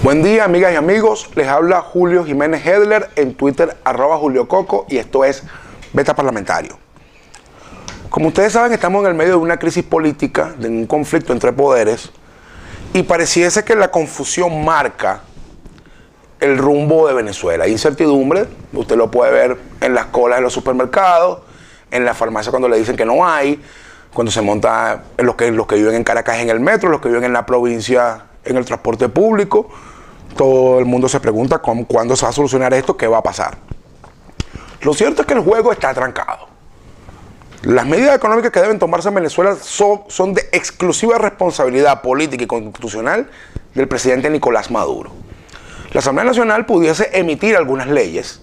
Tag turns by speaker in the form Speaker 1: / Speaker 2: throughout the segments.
Speaker 1: Buen día, amigas y amigos. Les habla Julio Jiménez Hedler, en Twitter @JulioCoco, y esto es Beta Parlamentario. Como ustedes saben, estamos en el medio de una crisis política, de un conflicto entre poderes, y pareciese que la confusión marca el rumbo de Venezuela. Hay incertidumbre, usted lo puede ver en las colas de los supermercados, en la farmacia cuando le dicen que no hay, cuando se monta los que viven en Caracas en el metro, los que viven en la provincia en el transporte público. Todo el mundo se pregunta cuándo se va a solucionar esto, qué va a pasar. Lo cierto es que el juego está trancado. Las medidas económicas que deben tomarse en Venezuela son de exclusiva responsabilidad política y constitucional del presidente Nicolás Maduro. La Asamblea Nacional pudiese emitir algunas leyes,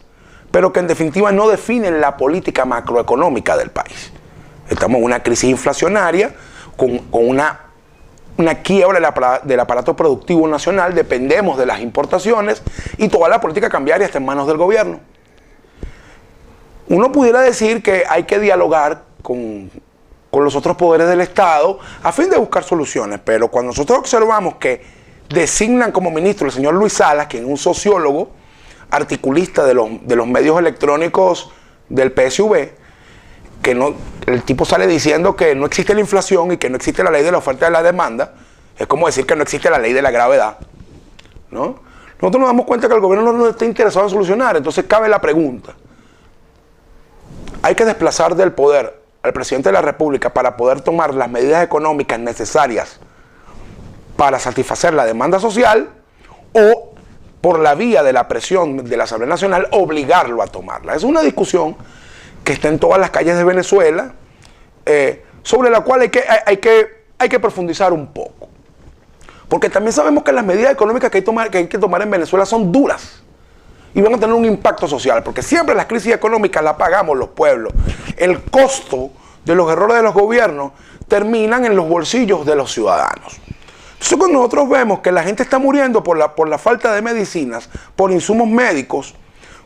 Speaker 1: pero que en definitiva no definen la política macroeconómica del país. Estamos en una crisis inflacionaria con una quiebra del aparato productivo nacional, dependemos de las importaciones y toda la política cambiaria está en manos del gobierno. Uno pudiera decir que hay que dialogar con los otros poderes del Estado a fin de buscar soluciones, pero cuando nosotros observamos que designan como ministro el señor Luis Salas, quien es un sociólogo, articulista de los medios electrónicos del PSV, el tipo sale diciendo que no existe la inflación y que no existe la ley de la oferta y de la demanda. Es como decir que no existe la ley de la gravedad, ¿no? Nosotros nos damos cuenta que el gobierno no está interesado en solucionar. Entonces cabe la pregunta: ¿hay que desplazar del poder al presidente de la República para poder tomar las medidas económicas necesarias para satisfacer la demanda social, o por la vía de la presión de la Asamblea Nacional obligarlo a tomarla? Es una discusión que está en todas las calles de Venezuela, sobre la cual hay que profundizar un poco. Porque también sabemos que las medidas económicas que hay que tomar en Venezuela son duras y van a tener un impacto social, porque siempre las crisis económicas las pagamos los pueblos. El costo de los errores de los gobiernos terminan en los bolsillos de los ciudadanos. Entonces, cuando nosotros vemos que la gente está muriendo por la falta de medicinas, por insumos médicos,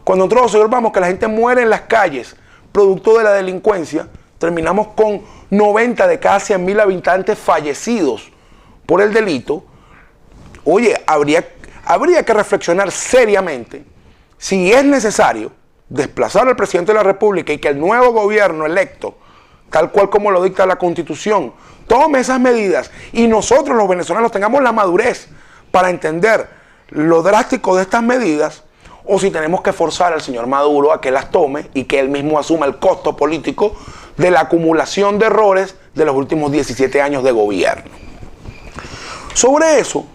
Speaker 1: cuando nosotros observamos que la gente muere en las calles producto de la delincuencia, terminamos con 90 de cada 100.000 habitantes fallecidos por el delito. Oye, habría que reflexionar seriamente si es necesario desplazar al presidente de la República y que el nuevo gobierno electo, tal cual como lo dicta la Constitución, tome esas medidas y nosotros los venezolanos tengamos la madurez para entender lo drástico de estas medidas, o si tenemos que forzar al señor Maduro a que las tome y que él mismo asuma el costo político de la acumulación de errores de los últimos 17 años de gobierno. Sobre eso,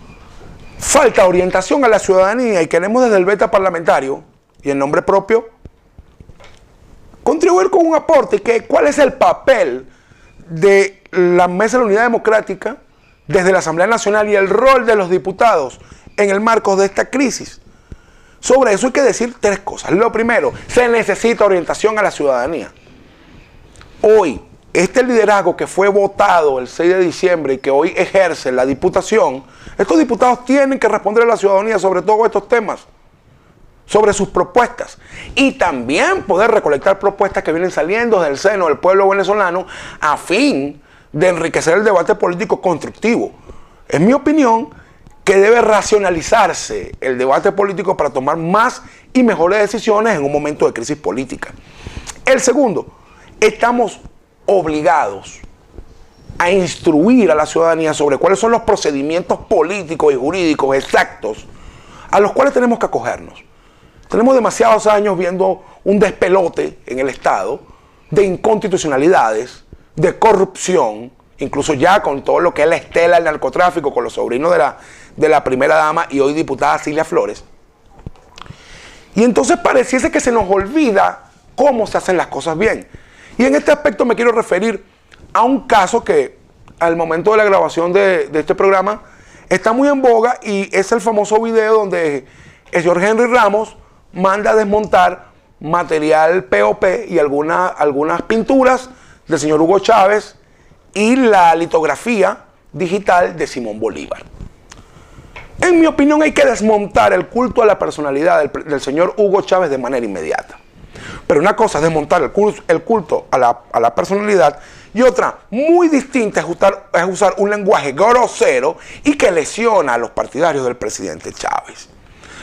Speaker 1: falta orientación a la ciudadanía y queremos desde el Beta Parlamentario y en nombre propio contribuir con un aporte. ¿Cuál es el papel de la Mesa de la Unidad Democrática desde la Asamblea Nacional y el rol de los diputados en el marco de esta crisis? Sobre eso hay que decir tres cosas. Lo primero, se necesita orientación a la ciudadanía. Hoy, este liderazgo que fue votado el 6 de diciembre y que hoy ejerce la diputación, estos diputados tienen que responder a la ciudadanía sobre todos estos temas, sobre sus propuestas, y también poder recolectar propuestas que vienen saliendo del seno del pueblo venezolano a fin de enriquecer el debate político constructivo. Es mi opinión que debe racionalizarse el debate político para tomar más y mejores decisiones en un momento de crisis política. El segundo, estamos obligados a instruir a la ciudadanía sobre cuáles son los procedimientos políticos y jurídicos exactos a los cuales tenemos que acogernos. Tenemos demasiados años viendo un despelote en el Estado de inconstitucionalidades, de corrupción, incluso ya con todo lo que es la estela del narcotráfico, con los sobrinos de la primera dama y hoy diputada Cilia Flores. Y entonces pareciese que se nos olvida cómo se hacen las cosas bien. Y en este aspecto me quiero referir a un caso que al momento de la grabación de este programa está muy en boga, y es el famoso video donde el señor Henry Ramos manda a desmontar material POP y algunas pinturas del señor Hugo Chávez y la litografía digital de Simón Bolívar. En mi opinión, hay que desmontar el culto a la personalidad del señor Hugo Chávez de manera inmediata. Pero una cosa es desmontar el culto a la personalidad, Y otra muy distinta es usar un lenguaje grosero y que lesiona a los partidarios del presidente Chávez.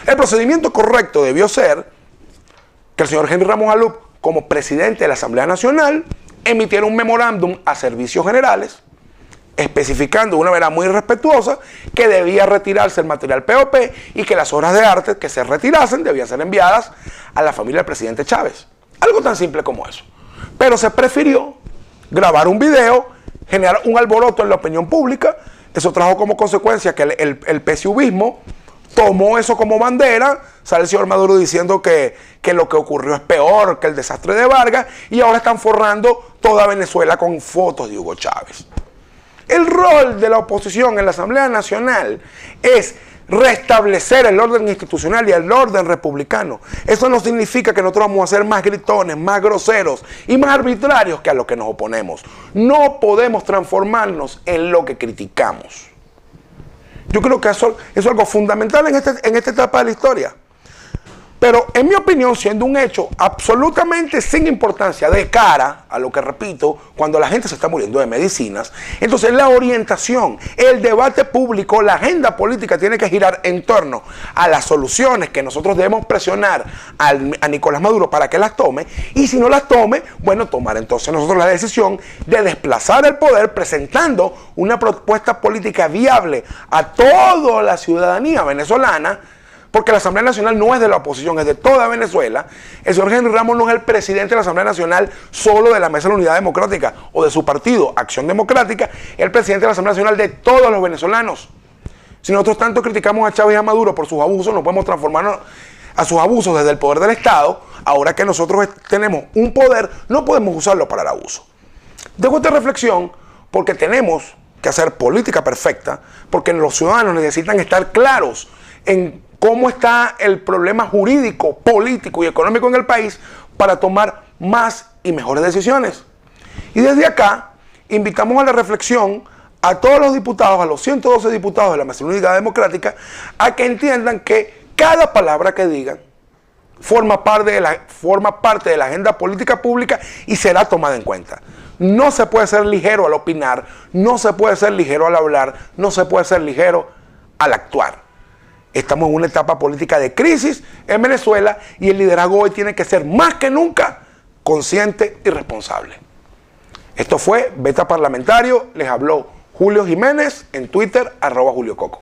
Speaker 1: El procedimiento correcto debió ser que el señor Henry Ramos Alup, como presidente de la Asamblea Nacional, emitiera un memorándum a servicios generales especificando de una manera muy respetuosa que debía retirarse el material POP y que las obras de arte que se retirasen debían ser enviadas a la familia del presidente Chávez. Algo tan simple como eso. Pero se prefirió grabar un video, generar un alboroto en la opinión pública. Eso trajo como consecuencia que el PSUvismo tomó eso como bandera. Sale el señor Maduro diciendo que lo que ocurrió es peor que el desastre de Vargas y ahora están forrando toda Venezuela con fotos de Hugo Chávez. El rol de la oposición en la Asamblea Nacional es restablecer el orden institucional y el orden republicano. Eso no significa que nosotros vamos a ser más gritones, más groseros y más arbitrarios que a lo que nos oponemos. No podemos transformarnos en lo que criticamos. Yo creo que eso es algo fundamental en esta etapa de la historia. Pero en mi opinión, siendo un hecho absolutamente sin importancia de cara a lo que repito, cuando la gente se está muriendo de medicinas, entonces la orientación, el debate público, la agenda política tiene que girar en torno a las soluciones que nosotros debemos presionar a Nicolás Maduro para que las tome, y si no las tome, bueno, tomar entonces nosotros la decisión de desplazar el poder presentando una propuesta política viable a toda la ciudadanía venezolana, porque la Asamblea Nacional no es de la oposición, es de toda Venezuela. El señor Henry Ramos no es el presidente de la Asamblea Nacional solo de la Mesa de la Unidad Democrática o de su partido, Acción Democrática, es el presidente de la Asamblea Nacional de todos los venezolanos. Si nosotros tanto criticamos a Chávez y a Maduro por sus abusos, no podemos transformarnos a sus abusos desde el poder del Estado. Ahora que nosotros tenemos un poder, no podemos usarlo para el abuso. Dejo esta reflexión porque tenemos que hacer política perfecta, porque los ciudadanos necesitan estar claros en cómo está el problema jurídico, político y económico en el país para tomar más y mejores decisiones. Y desde acá invitamos a la reflexión a todos los diputados, a los 112 diputados de la Mesa de la Unidad Democrática, a que entiendan que cada palabra que digan forma parte de la agenda política pública y será tomada en cuenta. No se puede ser ligero al opinar, no se puede ser ligero al hablar, no se puede ser ligero al actuar. Estamos en una etapa política de crisis en Venezuela y el liderazgo hoy tiene que ser más que nunca consciente y responsable. Esto fue Beta Parlamentario, les habló Julio Jiménez en Twitter, @JulioCoco.